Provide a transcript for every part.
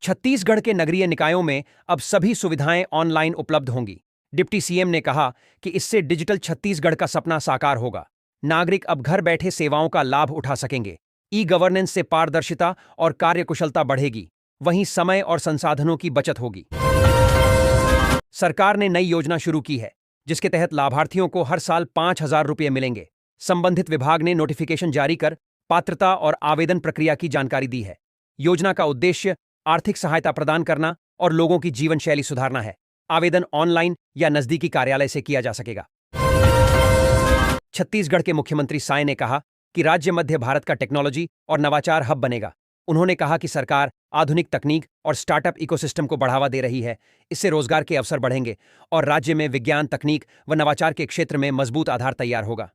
छत्तीसगढ़ के नगरीय निकायों में अब सभी सुविधाएं ऑनलाइन उपलब्ध होंगी। डिप्टी सीएम ने कहा कि इससे डिजिटल छत्तीसगढ़ का सपना साकार होगा। नागरिक अब घर बैठे सेवाओं का लाभ उठा सकेंगे। ई गवर्नेंस से पारदर्शिता और कार्यकुशलता बढ़ेगी, वहीं समय और संसाधनों की बचत होगी। सरकार ने नई योजना शुरू की है, जिसके तहत लाभार्थियों को हर साल 5,000 रुपये मिलेंगे। संबंधित विभाग ने नोटिफिकेशन जारी कर पात्रता और आवेदन प्रक्रिया की जानकारी दी है। योजना का उद्देश्य आर्थिक सहायता प्रदान करना और लोगों की जीवन शैली सुधारना है। आवेदन ऑनलाइन या नजदीकी कार्यालय से किया जा सकेगा। छत्तीसगढ़ के मुख्यमंत्री साय ने कहा कि राज्य मध्य भारत का टेक्नोलॉजी और नवाचार हब बनेगा। उन्होंने कहा कि सरकार आधुनिक तकनीक और स्टार्टअप इकोसिस्टम को बढ़ावा दे रही है। इससे रोजगार के अवसर बढ़ेंगे और राज्य में विज्ञान, तकनीक व नवाचार के क्षेत्र में मजबूत आधार तैयार होगा।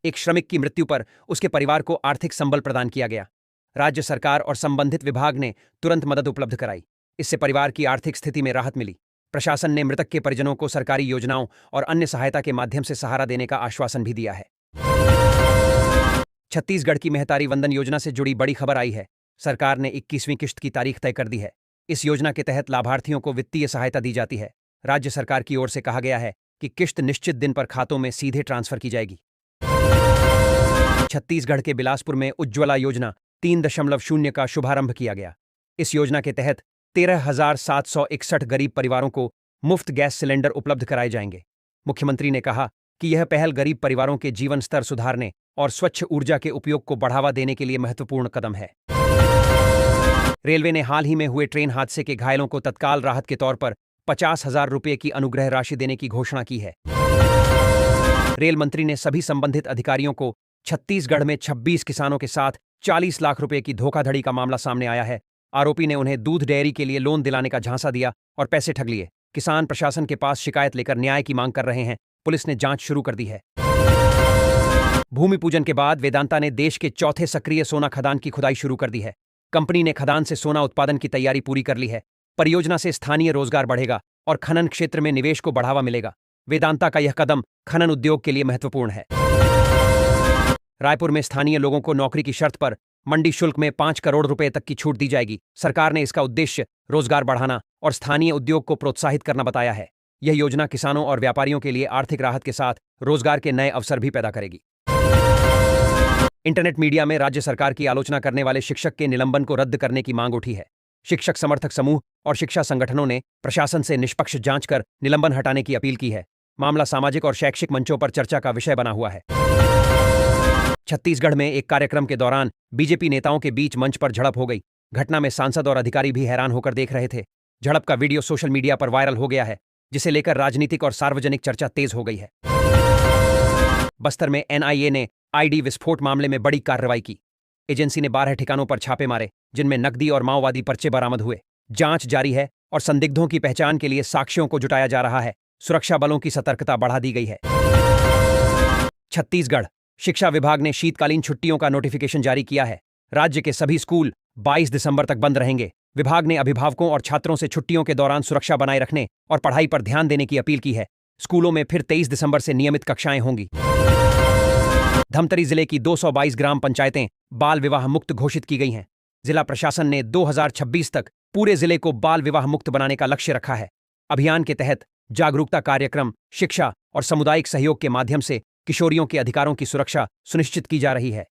एक श्रमिक की मृत्यु पर उसके परिवार को आर्थिक संबल प्रदान किया गया। राज्य सरकार और संबंधित विभाग ने तुरंत मदद उपलब्ध कराई। इससे परिवार की आर्थिक स्थिति में राहत मिली। प्रशासन ने मृतक के परिजनों को सरकारी योजनाओं और अन्य सहायता के माध्यम से सहारा देने का आश्वासन भी दिया है। छत्तीसगढ़ की महतारी वंदन योजना से जुड़ी बड़ी खबर आई है। सरकार ने 21वीं किश्त की तारीख तय कर दी है। इस योजना के तहत लाभार्थियों को वित्तीय सहायता दी जाती है। राज्य सरकार की ओर से कहा गया है कि किश्त निश्चित दिन पर खातों में सीधे ट्रांसफर की जाएगी। छत्तीसगढ़ के बिलासपुर में उज्ज्वला योजना 3.0 का शुभारंभ किया गया। इस योजना के तहत 13,761 गरीब परिवारों को मुफ्त गैस सिलेंडर उपलब्ध कराए जाएंगे। मुख्यमंत्री ने कहा कि यह पहल गरीब परिवारों के जीवन स्तर सुधारने और स्वच्छ ऊर्जा के उपयोग को बढ़ावा देने के लिए महत्वपूर्ण कदम है। रेलवे ने हाल ही में हुए ट्रेन हादसे के घायलों को तत्काल राहत के तौर पर 50,000 रुपये की अनुग्रह राशि देने की घोषणा की है। रेल मंत्री ने सभी संबंधित अधिकारियों को छत्तीसगढ़ में 26 किसानों के साथ 40 लाख रुपए की धोखाधड़ी का मामला सामने आया है। आरोपी ने उन्हें दूध डेयरी के लिए लोन दिलाने का झांसा दिया और पैसे ठग लिए। किसान प्रशासन के पास शिकायत लेकर न्याय की मांग कर रहे हैं। पुलिस ने जांच शुरू कर दी है। भूमि पूजन के बाद वेदांता ने देश के चौथे सक्रिय सोना खदान की खुदाई शुरू कर दी है। कंपनी ने खदान से सोना उत्पादन की तैयारी पूरी कर ली है। परियोजना से स्थानीय रोजगार बढ़ेगा और खनन क्षेत्र में निवेश को बढ़ावा मिलेगा। वेदांता का यह कदम खनन उद्योग के लिए महत्वपूर्ण है। रायपुर में स्थानीय लोगों को नौकरी की शर्त पर मंडी शुल्क में 5 करोड़ रुपए तक की छूट दी जाएगी। सरकार ने इसका उद्देश्य रोजगार बढ़ाना और स्थानीय उद्योग को प्रोत्साहित करना बताया है। यह योजना किसानों और व्यापारियों के लिए आर्थिक राहत के साथ रोजगार के नए अवसर भी पैदा करेगी। इंटरनेट मीडिया में राज्य सरकार की आलोचना करने वाले शिक्षक के निलंबन को रद्द करने की मांग उठी है। शिक्षक समर्थक समूह और शिक्षा संगठनों ने प्रशासन से निष्पक्ष जांच कर निलंबन हटाने की अपील की है। मामला सामाजिक और शैक्षिक मंचों पर चर्चा का विषय बना हुआ है। छत्तीसगढ़ में एक कार्यक्रम के दौरान बीजेपी नेताओं के बीच मंच पर झड़प हो गई। घटना में सांसद और अधिकारी भी हैरान होकर देख रहे थे। झड़प का वीडियो सोशल मीडिया पर वायरल हो गया है, जिसे लेकर राजनीतिक और सार्वजनिक चर्चा तेज हो गई है। बस्तर में एनआईए ने आईडी विस्फोट मामले में बड़ी कार्रवाई की। एजेंसी ने 12 ठिकानों पर छापे मारे, जिनमें नकदी और माओवादी पर्चे बरामद हुए। जांच जारी है और संदिग्धों की पहचान के लिए साक्ष्यों को जुटाया जा रहा है। सुरक्षा बलों की सतर्कता बढ़ा दी गई है। छत्तीसगढ़ शिक्षा विभाग ने शीतकालीन छुट्टियों का नोटिफिकेशन जारी किया है। राज्य के सभी स्कूल 22 दिसंबर तक बंद रहेंगे। विभाग ने अभिभावकों और छात्रों से छुट्टियों के दौरान सुरक्षा बनाए रखने और पढ़ाई पर ध्यान देने की अपील की है। स्कूलों में फिर 23 दिसंबर से नियमित कक्षाएं होंगी। धमतरी जिले की 222 ग्राम पंचायतें बाल विवाह मुक्त घोषित की गई हैं। जिला प्रशासन ने 2026 तक पूरे जिले को बाल विवाह मुक्त बनाने का लक्ष्य रखा है। अभियान के तहत जागरूकता कार्यक्रम, शिक्षा और सामुदायिक सहयोग के माध्यम से किशोरियों के अधिकारों की सुरक्षा सुनिश्चित की जा रही है।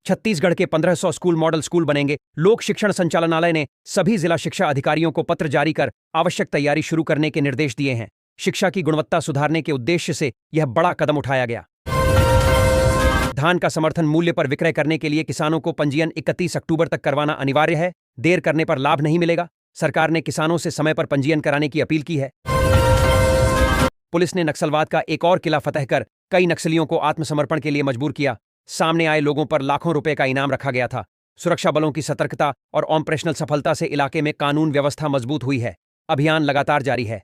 छत्तीसगढ़ के 1500 स्कूल मॉडल स्कूल बनेंगे। लोक शिक्षण संचालनालय ने सभी जिला शिक्षा अधिकारियों को पत्र जारी कर आवश्यक तैयारी शुरू करने के निर्देश दिए हैं। शिक्षा की गुणवत्ता सुधारने के उद्देश्य से यह बड़ा कदम उठाया गया। धान का समर्थन मूल्य पर विक्रय करने के लिए किसानों को पंजीयन 31 अक्टूबर तक करवाना अनिवार्य है। देर करने पर लाभ नहीं मिलेगा। सरकार ने किसानों से समय पर पंजीयन कराने की अपील की है। पुलिस ने नक्सलवाद का एक और किला फतह कर कई नक्सलियों को आत्मसमर्पण के लिए मजबूर किया। सामने आए लोगों पर लाखों रुपए का इनाम रखा गया था। सुरक्षा बलों की सतर्कता और ऑपरेशनल सफलता से इलाके में कानून व्यवस्था मजबूत हुई है। अभियान लगातार जारी है।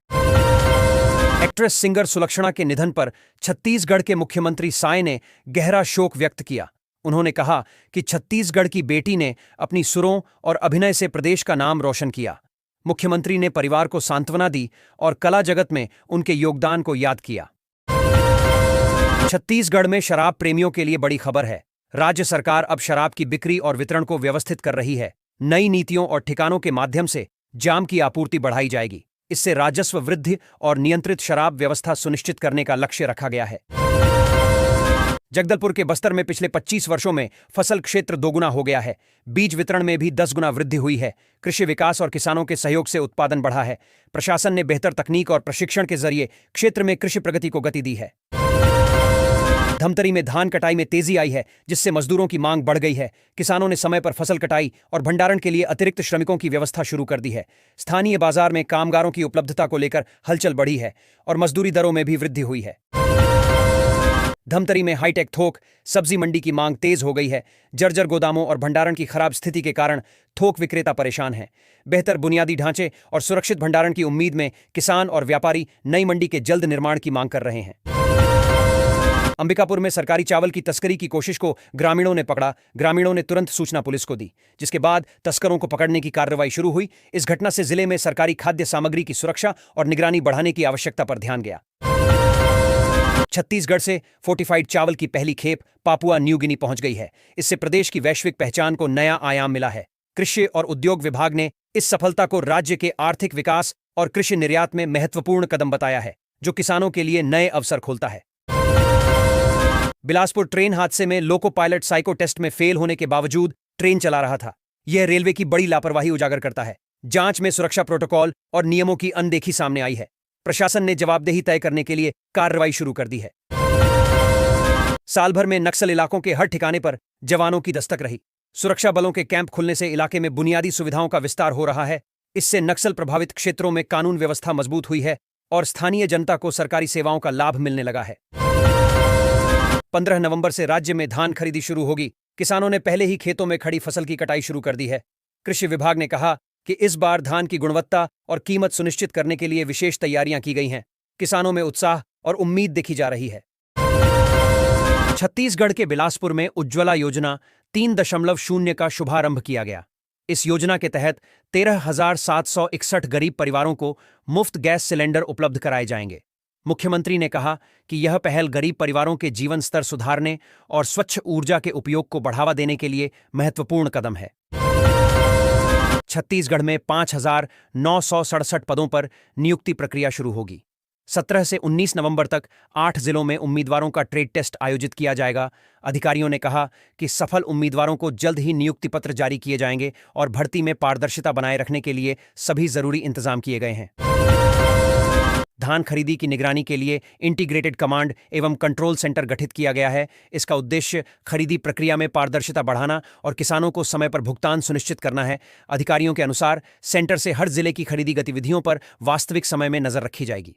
एक्ट्रेस सिंगर सुलक्षणा के निधन पर छत्तीसगढ़ के मुख्यमंत्री साय ने गहरा शोक व्यक्त किया। उन्होंने कहा कि छत्तीसगढ़ की बेटी ने अपनी सुरों और अभिनय से प्रदेश का नाम रोशन किया। मुख्यमंत्री ने परिवार को सांत्वना दी और कला जगत में उनके योगदान को याद किया। छत्तीसगढ़ में शराब प्रेमियों के लिए बड़ी खबर है। राज्य सरकार अब शराब की बिक्री और वितरण को व्यवस्थित कर रही है। नई नीतियों और ठिकानों के माध्यम से जाम की आपूर्ति बढ़ाई जाएगी। इससे राजस्व वृद्धि और नियंत्रित शराब व्यवस्था सुनिश्चित करने का लक्ष्य रखा गया है। जगदलपुर के बस्तर में पिछले 25 वर्षों में फसल क्षेत्र दोगुना हो गया है। बीज वितरण में भी 10 गुना वृद्धि हुई है। कृषि विकास और किसानों के सहयोग से उत्पादन बढ़ा है। प्रशासन ने बेहतर तकनीक और प्रशिक्षण के जरिए क्षेत्र में कृषि प्रगति को गति दी है। धमतरी में धान कटाई में तेजी आई है, जिससे मजदूरों की मांग बढ़ गई है। किसानों ने समय पर फसल कटाई और भंडारण के लिए अतिरिक्त श्रमिकों की व्यवस्था शुरू कर दी है। स्थानीय बाजार में कामगारों की उपलब्धता को लेकर हलचल बढ़ी है और मजदूरी दरों में भी वृद्धि हुई है। धमतरी में हाईटेक थोक सब्जी मंडी की मांग तेज हो गई है। जर्जर गोदामों और भंडारण की खराब स्थिति के कारण थोक विक्रेता परेशान हैं। बेहतर बुनियादी ढांचे और सुरक्षित भंडारण की उम्मीद में किसान और व्यापारी नई मंडी के जल्द निर्माण की मांग कर रहे हैं। अंबिकापुर में सरकारी चावल की तस्करी की कोशिश को ग्रामीणों ने पकड़ा। ग्रामीणों ने तुरंत सूचना पुलिस को दी, जिसके बाद तस्करों को पकड़ने की कार्रवाई शुरू हुई। इस घटना से जिले में सरकारी खाद्य सामग्री की सुरक्षा और निगरानी बढ़ाने की आवश्यकता पर ध्यान गया। छत्तीसगढ़ से फोर्टिफाइड चावल की पहली खेप पापुआ न्यू गिनी पहुंच गई है। इससे प्रदेश की वैश्विक पहचान को नया आयाम मिला है। कृषि और उद्योग विभाग ने इस सफलता को राज्य के आर्थिक विकास और कृषि निर्यात में महत्वपूर्ण कदम बताया है, जो किसानों के लिए नए अवसर खोलता है। बिलासपुर ट्रेन हादसे में लोको पायलट साइको टेस्ट में फेल होने के बावजूद ट्रेन चला रहा था। यह रेलवे की बड़ी लापरवाही उजागर करता है। जांच में सुरक्षा प्रोटोकॉल और नियमों की अनदेखी सामने आई है। प्रशासन ने जवाबदेही तय करने के लिए कार्रवाई शुरू कर दी है। साल भर में नक्सल इलाकों के हर ठिकाने पर जवानों की दस्तक रही। सुरक्षा बलों के कैंप खुलने से इलाके में बुनियादी सुविधाओं का विस्तार हो रहा है। इससे नक्सल प्रभावित क्षेत्रों में कानून व्यवस्था मजबूत हुई है और स्थानीय जनता को सरकारी सेवाओं का लाभ मिलने लगा है। 15 नवंबर से राज्य में धान खरीदी शुरू होगी। किसानों ने पहले ही खेतों में खड़ी फसल की कटाई शुरू कर दी है। कृषि विभाग ने कहा कि इस बार धान की गुणवत्ता और कीमत सुनिश्चित करने के लिए विशेष तैयारियां की गई हैं। किसानों में उत्साह और उम्मीद देखी जा रही है। छत्तीसगढ़ के बिलासपुर में उज्ज्वला योजना 3.0 का शुभारंभ किया गया। इस योजना के तहत 13,761 गरीब परिवारों को मुफ्त गैस सिलेंडर उपलब्ध कराए जाएंगे। मुख्यमंत्री ने कहा कि यह पहल गरीब परिवारों के जीवन स्तर सुधारने और स्वच्छ ऊर्जा के उपयोग को बढ़ावा देने के लिए महत्वपूर्ण कदम है। छत्तीसगढ़ में 5,967 पदों पर नियुक्ति प्रक्रिया शुरू होगी। 17 से 19 नवंबर तक 8 जिलों में उम्मीदवारों का ट्रेड टेस्ट आयोजित किया जाएगा। अधिकारियों ने कहा कि सफल उम्मीदवारों को जल्द ही नियुक्ति पत्र जारी किए जाएंगे और भर्ती में पारदर्शिता बनाए रखने के लिए सभी जरूरी इंतजाम किए गए हैं। धान खरीदी की निगरानी के लिए इंटीग्रेटेड कमांड एवं कंट्रोल सेंटर गठित किया गया है। इसका उद्देश्य खरीदी प्रक्रिया में पारदर्शिता बढ़ाना और किसानों को समय पर भुगतान सुनिश्चित करना है। अधिकारियों के अनुसार सेंटर से हर जिले की खरीदी गतिविधियों पर वास्तविक समय में नजर रखी जाएगी।